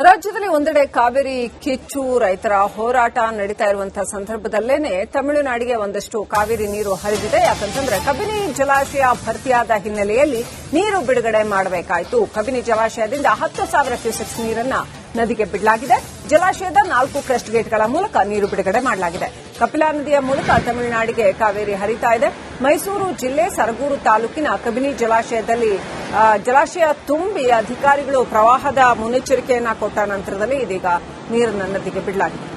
ರಾಜ್ಯದಲ್ಲಿ ಒಂದೆಡೆ ಕಾವೇರಿ ಕಿಚ್ಚು ರೈತರ ಹೋರಾಟ ನಡೀತಾ ಇರುವಂತಹ ಸಂದರ್ಭದಲ್ಲೇನೆ ತಮಿಳುನಾಡಿಗೆ ಒಂದಷ್ಟು ಕಾವೇರಿ ನೀರು ಹರಿದಿದೆ. ಯಾಕಂತಂದ್ರೆ ಕಬಿನಿ ಜಲಾಶಯ ಭರ್ತಿಯಾದ ಹಿನ್ನೆಲೆಯಲ್ಲಿ ನೀರು ಬಿಡುಗಡೆ ಮಾಡಬೇಕಾಯಿತು. ಕಬಿನಿ ಜಲಾಶಯದಿಂದ 10,000 ಕ್ಯೂಸೆಕ್ಸ್ ನೀರನ್ನ ನದಿಗೆ ಬಿಡಲಾಗಿದೆ. ಜಲಾಶಯದ 4 ಕ್ರಸ್ಟ್ ಗೇಟ್ಗಳ ಮೂಲಕ ನೀರು ಬಿಡುಗಡೆ ಮಾಡಲಾಗಿದೆ. ಕಪಿಲಾ ನದಿಯ ಮೂಲಕ ತಮಿಳುನಾಡಿಗೆ ಕಾವೇರಿ ಹರಿತಾ ಇದೆ. ಮೈಸೂರು ಜಿಲ್ಲೆ ಸರಗೂರು ತಾಲೂಕಿನ ಕಬಿನಿ ಜಲಾಶಯದಲ್ಲಿ ಜಲಾಶಯ ತುಂಬಿ ಅಧಿಕಾರಿಗಳು ಪ್ರವಾಹದ ಮುನ್ನೆಚ್ಚರಿಕೆಯನ್ನ ಕೊಟ್ಟ ನಂತರದಲ್ಲಿ ಇದೀಗ ನೀರನ್ನು ನದಿಗೆ ಬಿಡಲಾಗಿದೆ.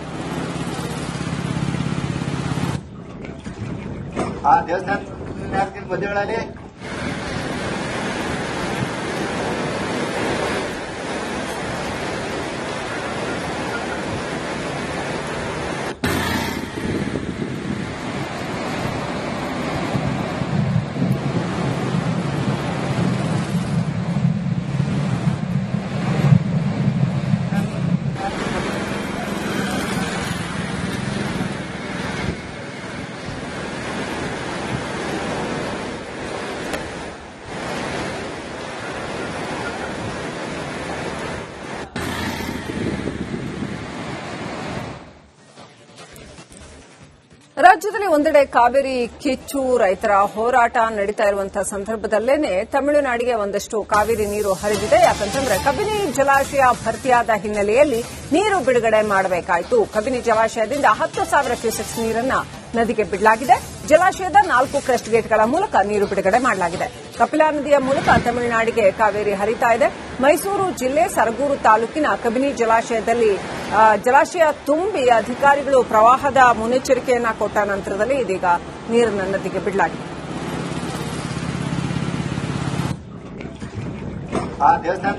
ರಾಜ್ಯದಲ್ಲಿ ಒಂದೆಡೆ ಕಾವೇರಿ ಕಿಚ್ಚು ರೈತರ ಹೋರಾಟ ನಡೀತಾ ಇರುವಂತಹ ಸಂದರ್ಭದಲ್ಲೇನೆ ತಮಿಳುನಾಡಿಗೆ ಒಂದಷ್ಟು ಕಾವೇರಿ ನೀರು ಹರಿದಿದೆ. ಯಾಕಂತಂದ್ರೆ ಕಬಿನಿ ಜಲಾಶಯ ಭರ್ತಿಯಾದ ಹಿನ್ನೆಲೆಯಲ್ಲಿ ನೀರು ಬಿಡುಗಡೆ ಮಾಡಬೇಕಾಯಿತು. ಕಬಿನಿ ಜಲಾಶಯದಿಂದ 10,000 ಕ್ಯೂಸೆಕ್ಸ್ ನೀರನ್ನ ನದಿಗೆ ಬಿಡಲಾಗಿದೆ. ಜಲಾಶಯದ 4 ಕ್ರಸ್ಟ್ ಗೇಟ್ಗಳ ಮೂಲಕ ನೀರು ಬಿಡುಗಡೆ ಮಾಡಲಾಗಿದೆ. ಕಪಿಲಾ ನದಿಯ ಮೂಲಕ ತಮಿಳುನಾಡಿಗೆ ಕಾವೇರಿ ಹರಿತಾ ಇದೆ. ಮೈಸೂರು ಜಿಲ್ಲೆ ಸರಗೂರು ತಾಲೂಕಿನ ಕಬಿನಿ ಜಲಾಶಯದಲ್ಲಿ ಜಲಾಶಯ ತುಂಬಿ ಅಧಿಕಾರಿಗಳು ಪ್ರವಾಹದ ಮುನ್ನೆಚ್ಚರಿಕೆಯನ್ನ ಕೊಟ್ಟ ನಂತರದಲ್ಲಿ ಇದೀಗ ನೀರನ್ನು ನದಿಗೆ ಬಿಡಲಾಗಿದೆ. ದೇವಸ್ಥಾನ